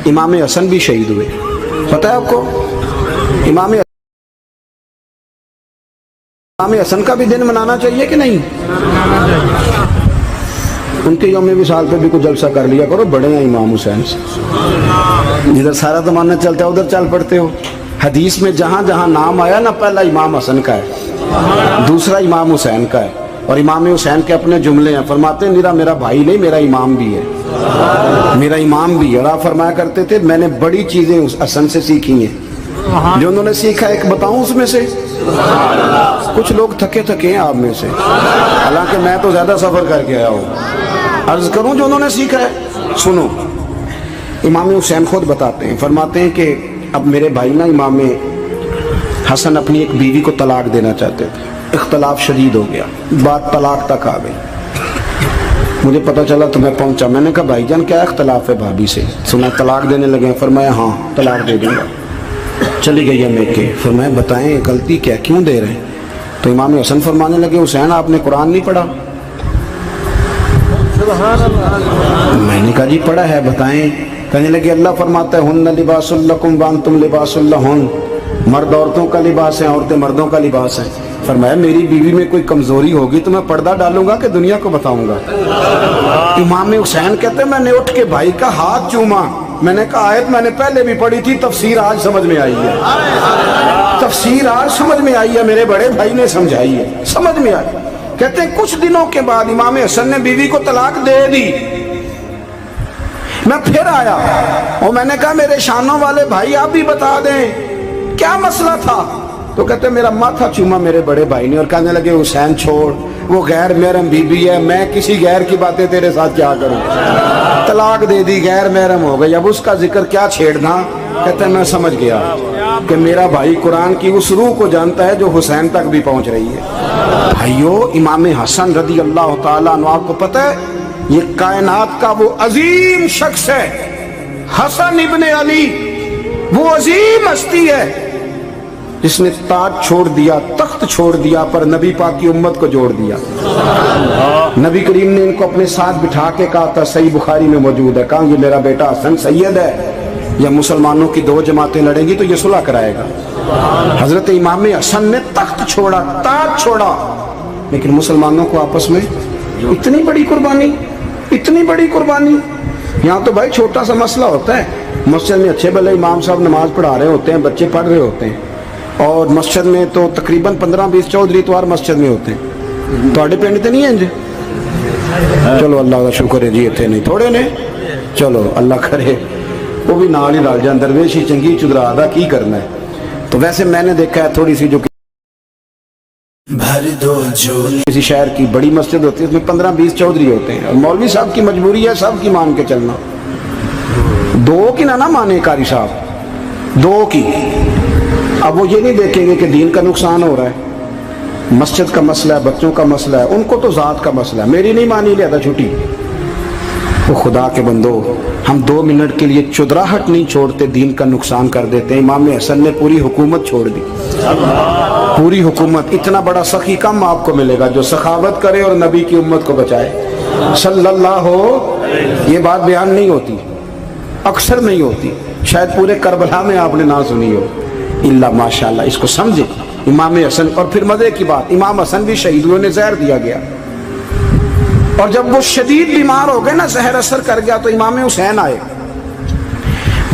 امام حسن بھی شہید ہوئے. پتہ ہے آپ کو امام حسن کا بھی دن منانا چاہیے کہ نہیں؟ ان کے یوم وصال پہ بھی کوئی جلسہ کر لیا کرو، بڑے ہیں امام حسین سے. جدھر سارا زمانہ چلتا ہے ادھر چل پڑتے ہو. حدیث میں جہاں جہاں نام آیا نا، پہلا امام حسن کا ہے، دوسرا امام حسین کا ہے، اور امام حسین کے اپنے جملے ہیں. فرماتے ہیں میرا بھائی نہیں، میرا امام بھی ہے، میرا امام بھی ہے. اور آپ فرمایا کرتے تھے میں نے بڑی چیزیں اس حسن سے سیکھی ہیں. جو انہوں نے سیکھا ایک بتاؤں اس میں سے؟ کچھ لوگ تھکے ہیں آپ میں سے، حالانکہ میں تو زیادہ سفر کر کے آیا ہوں. عرض کروں جو انہوں نے سیکھا ہے، سنو. امام حسین خود بتاتے ہیں، فرماتے ہیں کہ اب میرے بھائی نا امام حسن اپنی ایک بیوی کو طلاق دینا چاہتے تھے. اختلاف شدید ہو گیا، بات طلاق تک آ گئی. مجھے پتا چلا تو میں پہنچا. میں نے کہا بھائی جان کیا اختلاف ہے بھابھی سے؟ سنا طلاق دینے لگے. فرمایا ہاں طلاق دے دوں گا. چلی گئی ہے میکے. فرمایا بتائیں غلطی کیا، کیوں دے رہے ہیں؟ تو امام حسن فرمانے لگے حسین آپ نے قرآن نہیں پڑھا؟ میں نے کہا جی پڑھا ہے، بتائیں. کہنے لگے اللہ فرماتا ہے ہن لباس لکم وانتم لباس لہن، مرد عورتوں کا لباس ہے، عورتیں مردوں کا لباس ہیں. فرمایا میری بیوی میں کوئی کمزوری ہوگی تو میں پردہ ڈالوں گا کہ دنیا کو بتاؤں گا؟ امام حسین کہتے ہیں میں نے اٹھ کے بھائی کا ہاتھ چوما. میں نے کہا آیت میں نے پہلے بھی پڑھی تھی، تفسیر آج سمجھ میں آئی ہے، تفسیر آج سمجھ میں آئی ہے، میرے بڑے بھائی نے سمجھائی ہے، سمجھ میں آئی. کہتے ہیں کچھ دنوں کے بعد امام حسن نے بیوی کو طلاق دے دی. میں پھر آیا اور میں نے کہا میرے شانوں والے بھائی آپ بھی بتا دیں کیا مسئلہ تھا. تو کہتے ہیں میرا ماتھا چوما میرے بڑے بھائی نے اور کہنے لگے حسین چھوڑ، وہ غیر محرم بیوی ہے، میں کسی غیر کی باتیں تیرے ساتھ کیا کروں. طلاق دے دی، غیر محرم ہو گئی، اب اس کا ذکر کیا چھیڑنا. کہتے ہیں میں سمجھ گیا کہ میرا بھائی قرآن کی اس روح کو جانتا ہے جو حسین تک بھی پہنچ رہی ہے. بھائیو امام حسن رضی اللہ تعالیٰ عنہ آپ کو پتہ ہے یہ کائنات کا وہ عظیم شخص ہے. حسن ابن علی وہ عظیم ہستی ہے جس نے تاج چھوڑ دیا، تخت چھوڑ دیا، پر نبی پاک کی امت کو جوڑ دیا. نبی کریم نے ان کو اپنے ساتھ بٹھا کے کہا تھا، صحیح بخاری میں موجود ہے، کہا یہ میرا بیٹا حسن سید ہے، یا مسلمانوں کی دو جماعتیں لڑیں گی تو یہ صلح کرائے گا. حضرت امام حسن نے تخت چھوڑا، تاج چھوڑا، لیکن مسلمانوں کو آپس میں اتنی بڑی قربانی، اتنی بڑی قربانی. یہاں تو بھائی چھوٹا سا مسئلہ ہوتا ہے، مسجد میں اچھے بھلے امام صاحب نماز پڑھا رہے ہوتے ہیں، بچے پڑھ رہے ہوتے ہیں، اور مسجد میں تو تقریباً 15-20 چودھری اتوار مسجد میں ہوتے ہیں. تھوڑے پنڈ تے نہیں ہیں جی؟ چلو اللہ کا شکر ہے جی اتنے نہیں تھوڑے نے، چلو اللہ کرے وہ بھی نال ہی رل جان. درویش ہی چنگی چدرا دا کی کرنا ہے. تو ویسے میں نے دیکھا ہے تھوڑی سی جو کسی شہر کی بڑی مسجد ہوتی ہے اس میں 15-20 چودھری ہوتے ہیں، اور مولوی صاحب کی مجبوری ہے سب کی مان کے چلنا. دو کی نہ مانے قاری صاحب، دو کی. اب وہ یہ نہیں دیکھیں گے کہ دین کا نقصان ہو رہا ہے، مسجد کا مسئلہ ہے، بچوں کا مسئلہ ہے، ان کو تو ذات کا مسئلہ ہے. میری نہیں مانی لیا تھا چھٹی. وہ خدا کے بندو ہم 2 منٹ کے لیے چدراہٹ نہیں چھوڑتے، دین کا نقصان کر دیتے ہیں. امام حسن نے پوری حکومت چھوڑ دی، پوری حکومت. اتنا بڑا سخی کم آپ کو ملے گا جو سخاوت کرے اور نبی کی امت کو بچائے صلی اللہ ہو. یہ بات بیان نہیں ہوتی، اکثر نہیں ہوتی، شاید پورے کربلا میں آپ نے نہ سنی ہو اللہ ماشاءاللہ. اس کو سمجھے امام حسن. اور پھر مزے کی بات، امام حسن بھی شہید ہوئے، انہیں زہر دیا گیا، اور جب وہ شدید بیمار ہو گئے نا، زہر اثر کر گیا، تو امام حسین آئے،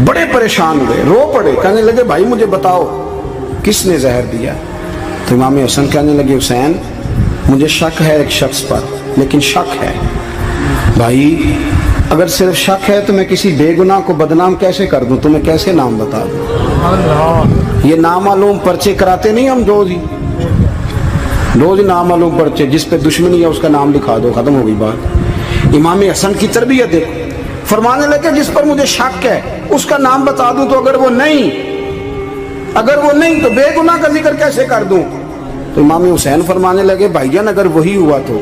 بڑے پریشان ہوئے، رو پڑے، کہنے لگے بھائی مجھے بتاؤ کس نے زہر دیا. تو امام حسن کہنے لگے حسین مجھے شک ہے ایک شخص پر، لیکن شک ہے بھائی، اگر صرف شک ہے تو میں کسی بے گناہ کو بدنام کیسے کر دوں، تمہیں کیسے نام بتا دوں. یہ نامعلوم پرچے کراتے نہیں ہم روز نامعلوم پرچے، جس پہ دشمنی ہے اس کا نام لکھا دو، ختم ہو گئی بات. امام حسن کی تربیت دیکھو، فرمانے لگے جس پر مجھے شک ہے اس کا نام بتا دوں، تو اگر وہ نہیں تو بے گناہ کا ذکر کیسے کر دوں. تو امام حسین فرمانے لگے بھائی جان اگر وہی ہوا تو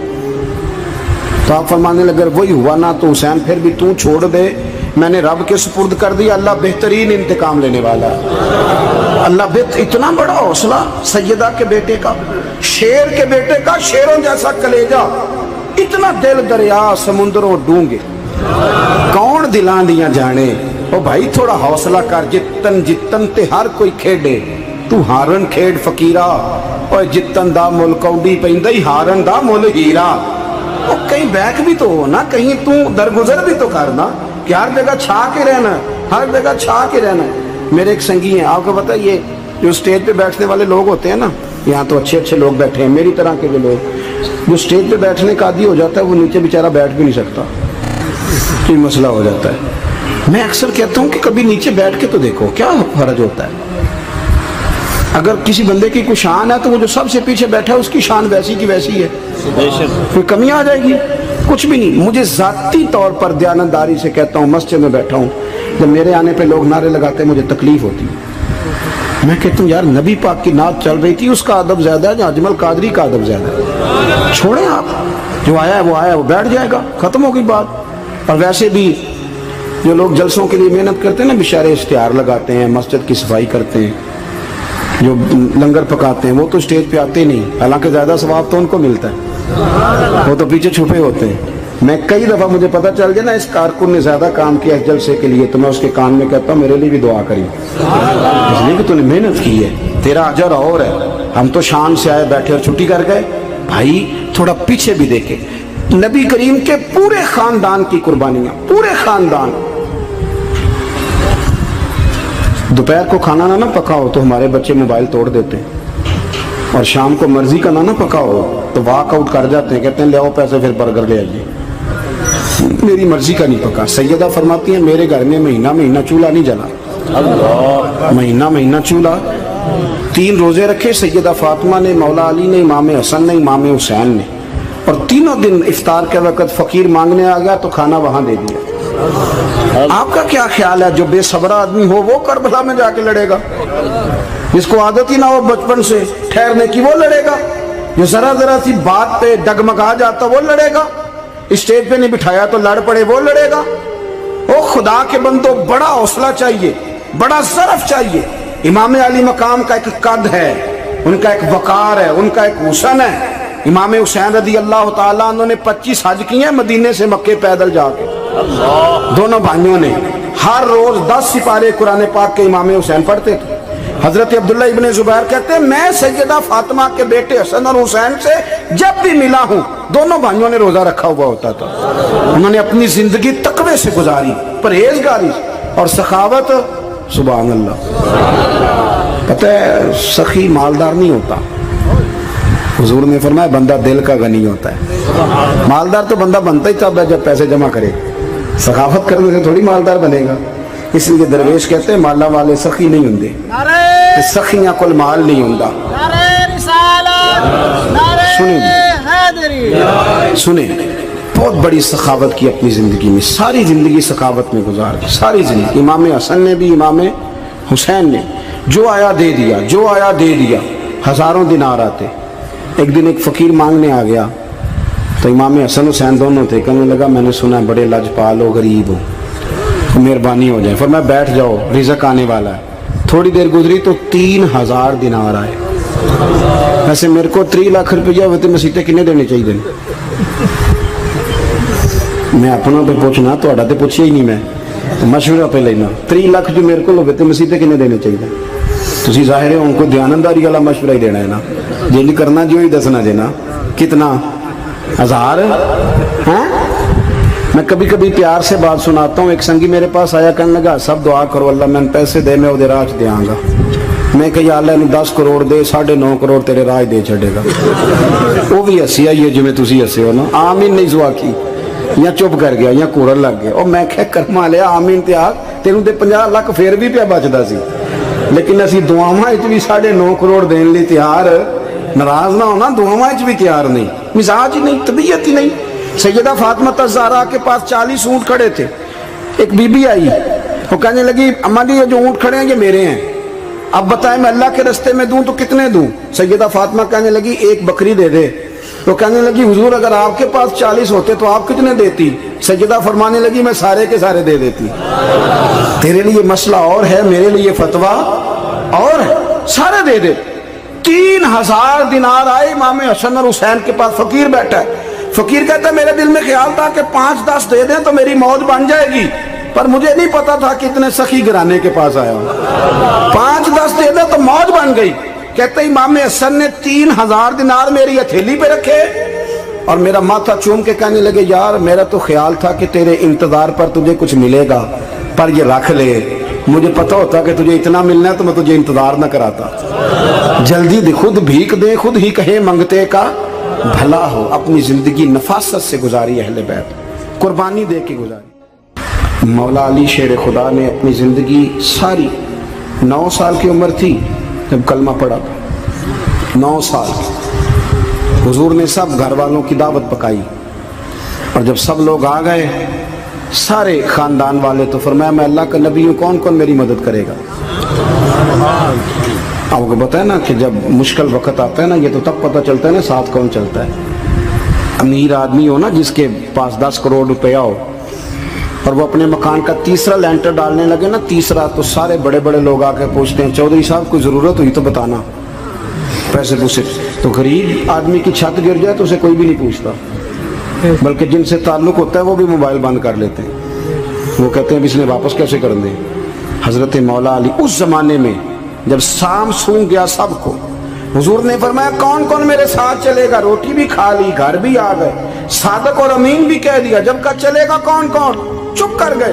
آپ فرمانے لگے اگر وہی ہوا نا تو حسین پھر بھی تو چھوڑ دے، میں نے رب کے سپرد کر دیا، اللہ بہترین انتقام لینے والا ہے. اللہ اتنا بڑا حوصلہ سیدہ کے بیٹے کا، شیر کے بیٹے کا، شیروں جیسا کلیجہ، اتنا دل دریا سمندروں ڈونگے، کون دلان دیاں جانے. او بھائی تھوڑا حوصلہ کر, جتن جتن تے ہر کوئی کھیڈے, تو ہارن کھیڈ فقیرا, اور جتن دا مل کوڈی پیندا ہی ہارن دا مل ہیرا. اور کہیں بیک بھی تو ہو نا, کہیں تو درگزر بھی تو کرنا کہ ہر جگہ چھا کے رہنا, ہر جگہ چھا کے رہنا. میرے ایک سنگی ہیں, آپ کو پتہ یہ جو اسٹیج پہ بیٹھنے والے لوگ ہوتے ہیں نا, یہاں تو اچھے اچھے لوگ بیٹھے ہیں میری طرح کے جو لوگ, جو اسٹیج پہ بیٹھنے کا عادی ہو جاتا ہے وہ نیچے بیچارہ بیٹھ بھی نہیں سکتا, کوئی مسئلہ ہو جاتا ہے. میں اکثر کہتا ہوں کہ کبھی نیچے بیٹھ کے تو دیکھو کیا حرج ہوتا ہے. اگر کسی بندے کی کوئی شان ہے تو وہ جو سب سے پیچھے بیٹھا ہے اس کی شان ویسی کی ویسی ہے, کوئی کمی آ جائے گی؟ کچھ بھی نہیں. مجھے ذاتی طور پر دیانتداری سے کہتا ہوں, مسجد میں بیٹھا ہوں, جب میرے آنے پہ لوگ نعرے لگاتے ہیں مجھے تکلیف ہوتی ہے. میں کہتا ہوں یار نبی پاک کی نعت چل رہی تھی, اس کا ادب زیادہ ہے یا اجمل قادری کا ادب زیادہ ہے؟ چھوڑیں آپ, جو آیا ہے وہ بیٹھ جائے گا, ختم ہو گئی بات. اور ویسے بھی جو لوگ جلسوں کے لیے محنت کرتے ہیں نا, بیچارے اشتہار لگاتے ہیں, مسجد کی صفائی کرتے ہیں, جو لنگر پکاتے ہیں, وہ تو اسٹیج پہ آتے نہیں, حالانکہ زیادہ ثواب تو ان کو ملتا ہے, وہ تو پیچھے چھپے ہوتے ہیں. میں کئی دفعہ مجھے پتہ چل جائے نا اس کارکن نے زیادہ کام کیا اس جلسے کے لیے, تو میں اس کے کان میں کہتا ہوں میرے لیے بھی دعا کری, اس لیے کہ تو نے محنت کی ہے, تیرا اجر اور ہے. ہم تو شان سے آئے بیٹھے اور چھٹی کر گئے. بھائی تھوڑا پیچھے بھی دیکھے, نبی کریم کے پورے خاندان کی قربانیاں, پورے خاندان. دوپہر کو کھانا نہ پکاؤ تو ہمارے بچے موبائل توڑ دیتے ہیں, اور شام کو مرضی کا نہ پکاؤ تو واک آؤٹ کر جاتے ہیں, کہتے ہیں لے آؤ پیسے پھر برگر لے آئیے. میری مرضی کا نہیں پکا. سیدہ فرماتی ہیں میرے گھر میں مہینہ مہینہ چولہا نہیں جلا, مہینہ مہینہ چولہا. 3 روزے رکھے سیدہ فاطمہ نے, مولا علی نے, امام حسن نے, امام حسین نے, اور تینوں دن افطار کے وقت فقیر مانگنے آ گیا تو کھانا وہاں دے دیا. آپ کا کیا خیال ہے جو بے صبر آدمی ہو وہ کربلا میں جا کے لڑے گا؟ جس کو عادت ہی نہ ہو بچپن سے ٹھہرنے کی وہ لڑے گا؟ جو ذرا ذرا سی بات پہ ڈگمگا جاتا وہ لڑے گا؟ اسٹیج پہ نہیں بٹھایا تو لڑ پڑے وہ لڑے گا؟ او خدا کے بندو, بڑا حوصلہ چاہیے, بڑا ظرف چاہیے. امام علی مقام کا ایک قد ہے, ان کا ایک وقار ہے, ان کا ایک حسن ہے. امام حسین رضی اللہ تعالیٰ عنہ نے 25 حج کیے ہیں مدینے سے مکے پیدل جا کے. دونوں بھائیوں نے ہر روز 10 سپارے قرآن پاک کے امام حسین پڑھتے تھے. حضرت عبداللہ ابن زبیر کہتے ہیں میں سیدہ فاطمہ کے بیٹے حسن اور حسین سے جب بھی ملا ہوں دونوں بھائیوں نے روزہ رکھا ہوا ہوتا تھا. انہوں نے اپنی زندگی تقوی سے گزاری, پرہیزگاری اور سخاوت. سبحان اللہ. پتہ ہے سخی مالدار نہیں ہوتا, حضور نے فرمایا بندہ دل کا غنی ہوتا ہے. مالدار تو بندہ بنتا ہی تب ہے جب پیسے جمع کرے, سخاوت کرنے سے تھوڑی مالدار بنے گا. اس لیے درویش کہتے ہیں مالا والے سخی نہیں ہوندے, سخیاں کل مال نہیں ہوندا. سنیں بہت بڑی سخاوت کی اپنی زندگی میں, ساری زندگی سخاوت میں گزار دی, ساری زندگی. امام حسن نے بھی, امام حسین نے جو آیا دے دیا, جو آیا دے دیا. ہزاروں دینار آتے. ایک دن ایک فقیر مانگنے آ گیا تو امام حسن حسین دونوں تھے. کہنے لگا میں نے سنا ہے بڑے لاجپال ہو, غریب ہو, مہربانی ہو جائے. فرمایا بیٹھ جاؤ رزق آنے والا ہے. تھوڑی دیر گزری تو 3000 دینار آئے. ویسے میرے کو 3 لاکھ روپیہ ہوتے مسیطے کنے دینے چاہیے دیں. میں اپنا پہ پوچھنا تو اڈا تے پوچھیا ہی نہیں, میں مشورہ پہ لینا. 3 لاکھ جو میرے کو ہوتے مسیطے کنے دینے چاہیے. تسی ظاہر ہے ان کو دیانتداری والا مشورہ ہی دینا ہے نا, جن کرنا جو ہی دسنا دینا. کتنا 1000 ہیں؟ میں کبھی کبھی پیار سے بات سناتا ہوں. ایک سنگی میرے پاس آیا, کہنے لگا سب دعا کرو اللہ میں پیسے دے میں وہ راج دیا گا. میں کہ یا اللہ نے 10 کروڑ دے, 9.5 کروڑ تیرے راج دے چھڑے گا. وہ بھی ہسی آئی ہے جو میں تسی ہسے ہو نا. آمین نہیں زوا کی, یا چپ کر گیا یا کوڑن لگ گیا. اور میں کہ کرما لیا آمین تے آگ تینوں تے 50 لاکھ پھر بھی پیا بچدا سی. لیکن اسی دعاواں وچ بھی 9.5 کروڑ دین لئی تیار, ناراض نہ ہونا, دعاواں وچ بھی تیار نہیں, مزاج ہی نہیں, طبیعت ہی نہیں. سیدہ فاطمہ الزہرا کے پاس 40 اونٹ کھڑے تھے. ایک بی بی آئی, وہ کہنے لگی اماں جی یہ جو اونٹ کھڑے ہیں یہ میرے ہیں, اب بتائیں میں اللہ کے رستے میں دوں تو کتنے دوں؟ سیدہ فاطمہ کہنے لگی 1 بکری دے دے. تو کہنے لگی حضور اگر آپ کے پاس 40 ہوتے تو آپ کتنے دیتی؟ سیدہ فرمانے لگی میں سارے کے سارے دے دیتی. تیرے لیے مسئلہ اور ہے, میرے لیے فتویٰ اور ہے, سارے دے دے. 3000 دینار آئے امام حسن اور حسین کے پاس. فقیر بیٹھا ہے, فقیر کہتا ہے میرے دل میں خیال تھا کہ 5-10 دے دیں تو میری موت بن جائے گی. پر مجھے نہیں پتا تھا کہ اتنے سخی گرانے کے پاس آیا ہوں۔ 5-10 دے دے تو موج بن گئی۔ کہتے امام حسن نے 3000 دینار میری ہتھیلی پہ رکھے اور میرا ماتھا چوم کے کہنے لگے یار میرا تو خیال تھا کہ تیرے انتظار پر تجھے کچھ ملے گا، پر یہ رکھ لے، مجھے پتا ہوتا کہ تجھے اتنا ملنا ہے تو میں تجھے انتظار نہ کراتا۔ جلدی دے، خود بھیک دے، خود ہی کہے منگتے کا بھلا ہو۔ اپنی زندگی نفاست سے گزاری اہل بیت، قربانی دے کے گزاری۔ مولا علی شیر خدا نے اپنی زندگی ساری 9 سال کی عمر تھی جب کلمہ پڑھا تھا، 9 سال۔ حضور نے سب گھر والوں کی دعوت پکائی اور جب سب لوگ آ گئے سارے خاندان والے تو فرمایا میں اللہ کا نبی ہوں، کون کون میری مدد کرے گا؟ آپ کو بتائیں نا کہ جب مشکل وقت آتا ہے نا یہ تو تب پتہ چلتا ہے نا ساتھ کون چلتا ہے۔ امیر آدمی ہو نا جس کے پاس 10 کروڑ روپیہ ہو اور وہ اپنے مکان کا تیسرا لینٹر ڈالنے لگے نا، تیسرا، تو سارے بڑے بڑے لوگ آ کے پوچھتے ہیں چودھری صاحب کوئی ضرورت ہوئی تو بتانا، پیسے پوچھے۔ تو غریب آدمی کی چھت گر جائے تو اسے کوئی بھی نہیں پوچھتا، بلکہ جن سے تعلق ہوتا ہے وہ بھی موبائل بند کر لیتے ہیں، وہ کہتے ہیں اس نے واپس کیسے کر دیں۔ حضرت مولا علی اس زمانے میں جب سام سونگ گیا سب کو، حضور نے فرمایا کون کون میرے ساتھ چلے گا؟ روٹی بھی کھا لی، گھر بھی آ گئے، صادق اور امین بھی کہہ دیا، جب کہا چلے گا کون کون؟ چپ کر گئے۔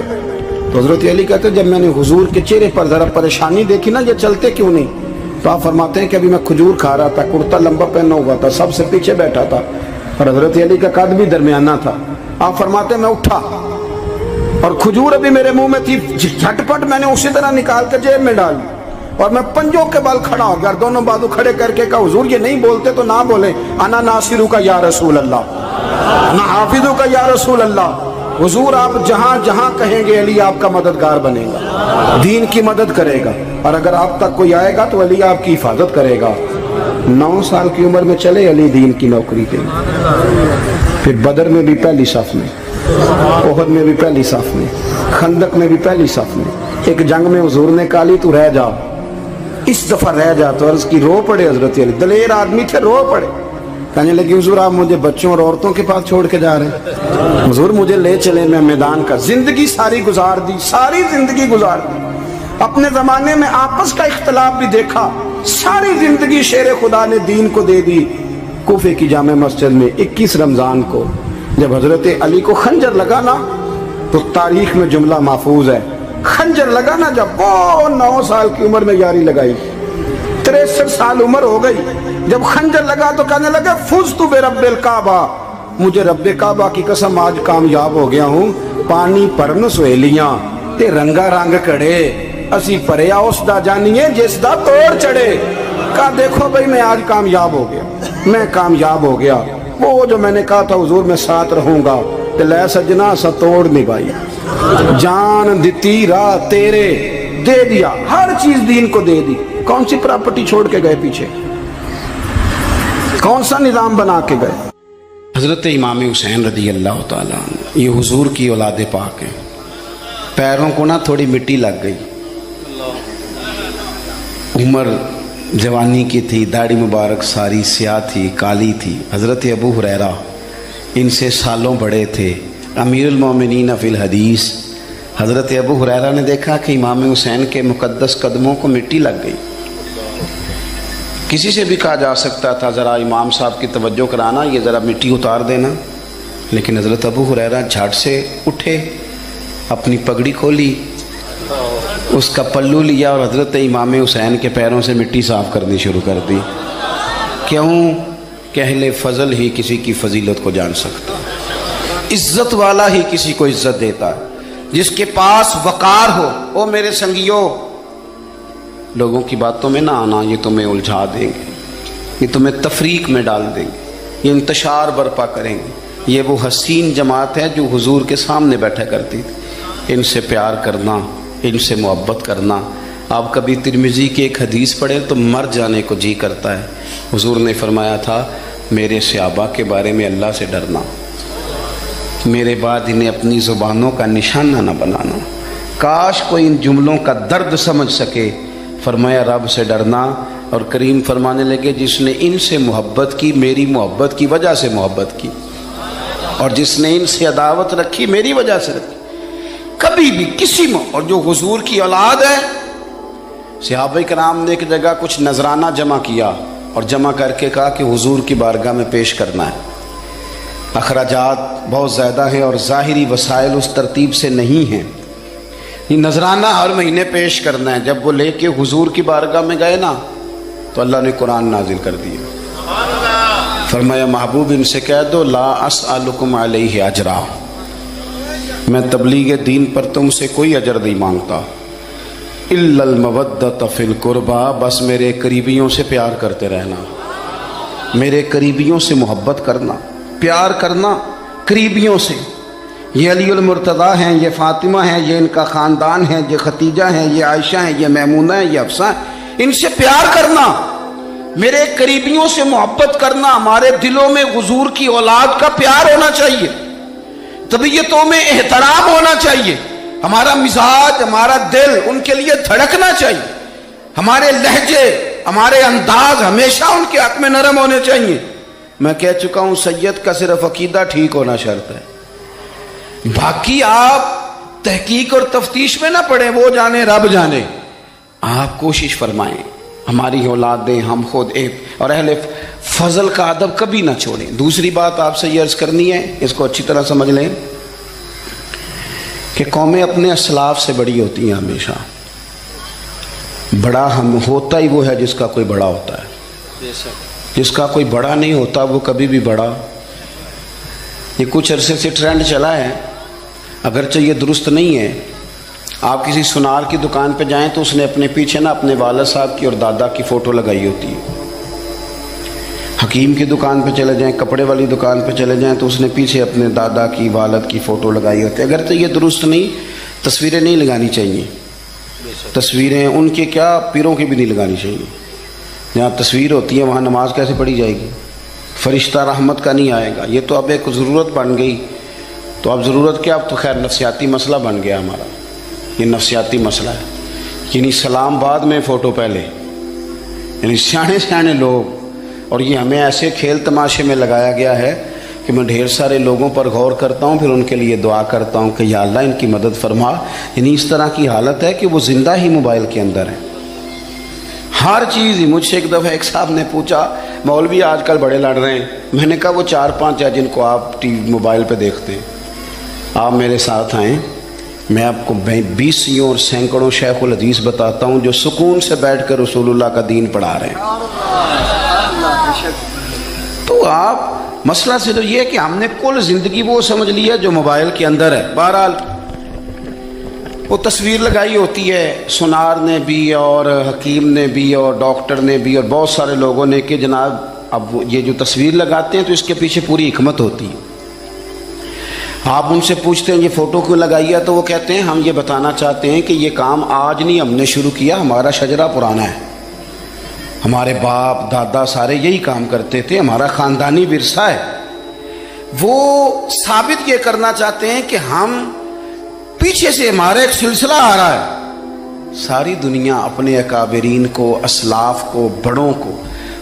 تو حضرت علی کہتے جب میں نے حضور کے چہرے پر ذرا پریشانی دیکھی نا یہ چلتے کیوں نہیں، تو آپ فرماتے ہیں کہ ابھی میں کھجور کھا رہا تھا، کرتا لمبا پہنا ہوا تھا، سب سے پیچھے بیٹھا تھا اور حضرت علی کا قد بھی درمیانہ تھا۔ آپ فرماتے ہیں میں اٹھا اور کھجور ابھی میرے منہ میں تھی، جھٹ پٹ میں نے اسی طرح نکال کے جیب میں ڈال اور میں پنجوں کے بل کھڑا ہو گیا، دونوں بازو کھڑے کر کے کہا حضور یہ نہیں بولتے تو نہ بولیں، انا ناصرو کا یا رسول اللہ، انا حافظو کا یا رسول اللہ۔ حضور آپ جہاں جہاں کہیں گے علی آپ کا مددگار بنے گا، دین کی مدد کرے گا، اور اگر آپ تک کوئی آئے گا تو علی آپ کی حفاظت کرے گا۔ 9 سال کی عمر میں چلے علی دین کی نوکری کے، پھر بدر میں بھی پہلی صف میں، احد میں بھی پہلی صف میں، خندق میں بھی پہلی صف میں۔ ایک جنگ میں حضور نے کہا علی تو رہ جا، اس دفعہ رہ جا، تو عرض کی رو پڑے حضرت علی، دلیر آدمی تھے، رو پڑے، کہنے لگے حضور آپ مجھے بچوں اور عورتوں کے پاس چھوڑ کے جا رہے ہیں؟ حضور مجھے لے چلے، میں میدان کا زندگی ساری گزار دی، ساری زندگی گزار دی، اپنے زمانے میں آپس کا اختلاف بھی دیکھا، ساری زندگی شیر خدا نے دین کو دے دی۔ کوفے کی جامع مسجد میں 21 رمضان کو جب حضرت علی کو خنجر لگا نا تو تاریخ میں جملہ محفوظ ہے، خنجر لگا نا جب وہ 9 سال کی عمر میں یاری لگائی، 63 سال عمر ہو گئی، جب خنجر لگا تو کہنے لگے فزت برب الکعبہ، مجھے رب کعبہ کی قسم آج کامیاب ہو گیا ہوں، پانی پرن سہیلیاں تے رنگا رنگ کڑے، اسی پریا اس دا جانیے جس دا توڑ چڑھے۔ کہا دیکھو بھئی میں آج کامیاب ہو گیا، میں کامیاب ہو گیا، وہ جو میں نے کہا تھا حضور میں ساتھ رہوں گا، تے لے سجنا سا توڑ نبھائی، جان دیتی راہ تیرے، دے دیا ہر چیز دین کو دے دی۔ کون سی پراپرٹی چھوڑ کے گئے پیچھے، کون سا نظام بنا کے گئے؟ حضرت امام حسین رضی اللہ تعالیٰ عنہ یہ حضور کی اولاد پاک ہیں، پیروں کو نا تھوڑی مٹی لگ گئی، عمر جوانی کی تھی، داڑھی مبارک ساری سیاہ تھی، کالی تھی۔ حضرت ابو ہریرہ ان سے سالوں بڑے تھے، امیر المومنین فی الحدیث۔ حضرت ابو ہریرہ نے دیکھا کہ امام حسین کے مقدس قدموں کو مٹی لگ گئی۔ کسی سے بھی کہا جا سکتا تھا ذرا امام صاحب کی توجہ کرانا، یہ ذرا مٹی اتار دینا، لیکن حضرت ابو ہریرہ جھٹ سے اٹھے، اپنی پگڑی کھولی، اس کا پلو لیا اور حضرت امام حسین کے پیروں سے مٹی صاف کرنی شروع کر دی۔ کیوں کہ اہل فضل ہی کسی کی فضیلت کو جان سکتا، عزت والا ہی کسی کو عزت دیتا ہے، جس کے پاس وقار ہو۔ او میرے سنگیوں، لوگوں کی باتوں میں نہ آنا، یہ تمہیں الجھا دیں گے، یہ تمہیں تفریق میں ڈال دیں گے، یہ انتشار برپا کریں گے۔ یہ وہ حسین جماعت ہے جو حضور کے سامنے بیٹھا کرتی تھی۔ ان سے پیار کرنا، ان سے محبت کرنا۔ آپ کبھی ترمذی کی ایک حدیث پڑھیں تو مر جانے کو جی کرتا ہے۔ حضور نے فرمایا تھا میرے صحابہ کے بارے میں اللہ سے ڈرنا، میرے بعد انہیں اپنی زبانوں کا نشانہ نہ بنانا۔ کاش کوئی ان جملوں کا درد سمجھ سکے۔ فرمایا رب سے ڈرنا، اور کریم فرمانے لگے جس نے ان سے محبت کی میری محبت کی وجہ سے محبت کی، اور جس نے ان سے عداوت رکھی میری وجہ سے رکھی۔ کبھی بھی کسی میں. اور جو حضور کی اولاد ہے, صحابہ کرام نے ایک جگہ کچھ نذرانہ جمع کیا اور جمع کر کے کہا کہ حضور کی بارگاہ میں پیش کرنا ہے. اخراجات بہت زیادہ ہیں اور ظاہری وسائل اس ترتیب سے نہیں ہیں. یہ نذرانہ ہر مہینے پیش کرنا ہے. جب وہ لے کے حضور کی بارگاہ میں گئے نا تو اللہ نے قرآن نازل کر دیا. فرمایا محبوب ان سے کہہ دو لا اسألکم علیہ اجرا, میں تبلیغ دین پر تم سے کوئی اجر نہیں مانگتا. الا المودۃ فی القربى, بس میرے قریبیوں سے پیار کرتے رہنا, میرے قریبیوں سے محبت کرنا, پیار کرنا قریبیوں سے. یہ علی المرتضیٰ ہیں, یہ فاطمہ ہیں, یہ ان کا خاندان ہے, یہ ختیجہ ہیں, یہ عائشہ ہیں, یہ میمونہ ہیں, یہ حفصہ ہیں, ان سے پیار کرنا, میرے قریبیوں سے محبت کرنا. ہمارے دلوں میں حضور کی اولاد کا پیار ہونا چاہیے, طبیعتوں میں احترام ہونا چاہیے, ہمارا مزاج, ہمارا دل ان کے لیے دھڑکنا چاہیے, ہمارے لہجے, ہمارے انداز ہمیشہ ان کے حق میں نرم ہونے چاہیے. میں کہہ چکا ہوں سید کا صرف عقیدہ ٹھیک ہونا شرط ہے, باقی آپ تحقیق اور تفتیش میں نہ پڑیں, وہ جانے رب جانے. آپ کوشش فرمائیں ہماری اولادیں, ہم خود ایک, اور اہل فضل کا ادب کبھی نہ چھوڑیں. دوسری بات آپ سے یہ عرض کرنی ہے, اس کو اچھی طرح سمجھ لیں کہ قومیں اپنے اسلاف سے بڑی ہوتی ہیں ہمیشہ. بڑا ہم ہوتا ہی وہ ہے جس کا کوئی بڑا ہوتا ہے, جس کا کوئی بڑا نہیں ہوتا وہ کبھی بھی بڑا. یہ کچھ عرصے سے ٹرینڈ چلا ہے, اگرچہ یہ درست نہیں ہے. آپ کسی سنار کی دکان پہ جائیں تو اس نے اپنے پیچھے نا اپنے والد صاحب کی اور دادا کی فوٹو لگائی ہوتی ہے. حکیم کی دکان پہ چلے جائیں, کپڑے والی دکان پہ چلے جائیں تو اس نے پیچھے اپنے دادا کی, والد کی فوٹو لگائی ہوتی ہے. اگرچہ یہ درست نہیں, تصویریں نہیں لگانی چاہیے. تصویریں ان کے کیا, پیروں کی بھی نہیں لگانی چاہیے. جہاں تصویر ہوتی ہے وہاں نماز کیسے پڑھی جائے گی؟ فرشتہ رحمت کا نہیں آئے گا. یہ تو اب ایک ضرورت بن گئی. تو اب ضرورت کیا, اب تو خیر نفسیاتی مسئلہ بن گیا ہمارا. یہ نفسیاتی مسئلہ ہے. یعنی سلام بعد میں فوٹو پہلے, یعنی سیانے سیانے لوگ. اور یہ ہمیں ایسے کھیل تماشے میں لگایا گیا ہے کہ میں ڈھیر سارے لوگوں پر غور کرتا ہوں, پھر ان کے لیے دعا کرتا ہوں کہ یا اللہ ان کی مدد فرما. یعنی اس طرح کی حالت ہے کہ وہ زندہ ہی موبائل کے اندر ہیں, ہر چیز ہی. مجھ سے ایک دفعہ ایک صاحب نے پوچھا, مولوی آج کل بڑے لڑ رہے ہیں. میں نے کہا وہ 4-5 ہے جن کو آپ ٹی وی موبائل پہ دیکھتے ہیں, آپ میرے ساتھ آئیں, میں آپ کو 20 اور سینکڑوں شیخ الحدیث بتاتا ہوں جو سکون سے بیٹھ کر رسول اللہ کا دین پڑھا رہے ہیں. تو آپ مسئلہ سے تو یہ ہے کہ ہم نے کل زندگی وہ سمجھ لی ہے جو موبائل کے اندر ہے. بہرحال وہ تصویر لگائی ہوتی ہے سنار نے بھی اور حکیم نے بھی اور ڈاکٹر نے بھی اور بہت سارے لوگوں نے کہ جناب اب یہ جو تصویر لگاتے ہیں تو اس کے پیچھے پوری حکمت ہوتی ہے. آپ ان سے پوچھتے ہیں یہ فوٹو کیوں لگائی ہے, تو وہ کہتے ہیں ہم یہ بتانا چاہتے ہیں کہ یہ کام آج نہیں ہم نے شروع کیا, ہمارا شجرہ پرانا ہے, ہمارے باپ دادا سارے یہی کام کرتے تھے, ہمارا خاندانی ورثہ ہے. وہ ثابت یہ کرنا چاہتے ہیں کہ ہم پیچھے سے ہمارا ایک سلسلہ آ رہا ہے. ساری دنیا اپنے اکابرین کو, اسلاف کو, بڑوں کو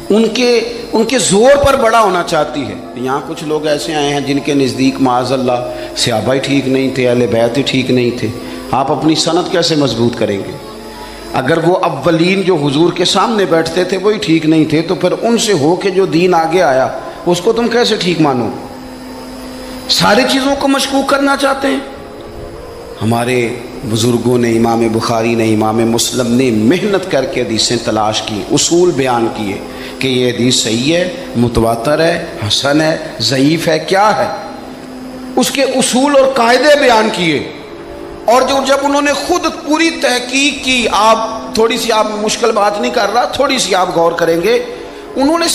ان کے زور پر بڑا ہونا چاہتی ہے. یہاں کچھ لوگ ایسے آئے ہیں جن کے نزدیک معاذ اللہ صحابہ ہی ٹھیک نہیں تھے, اہل بیت ہی ٹھیک نہیں تھے. آپ اپنی سند کیسے مضبوط کریں گے؟ اگر وہ اولین جو حضور کے سامنے بیٹھتے تھے وہی ٹھیک نہیں تھے تو پھر ان سے ہو کے جو دین آگے آیا اس کو تم کیسے ٹھیک مانو؟ ساری چیزوں کو مشکوک کرنا چاہتے ہیں. ہمارے بزرگوں نے, امام بخاری نے, امام مسلم نے محنت کر کے حدیثیں تلاش کی, اصول بیان کیے کہ یہ حدیث صحیح ہے, متواتر ہے, حسن ہے, ضعیف ہے, کیا ہے, اس کے اصول اور قاعدے بیان کیے. اور جب انہوں نے خود پوری تحقیق کی, آپ تھوڑی سی, آپ مشکل بات نہیں کر رہا, تھوڑی سی آپ غور کریں گے, انہوں نے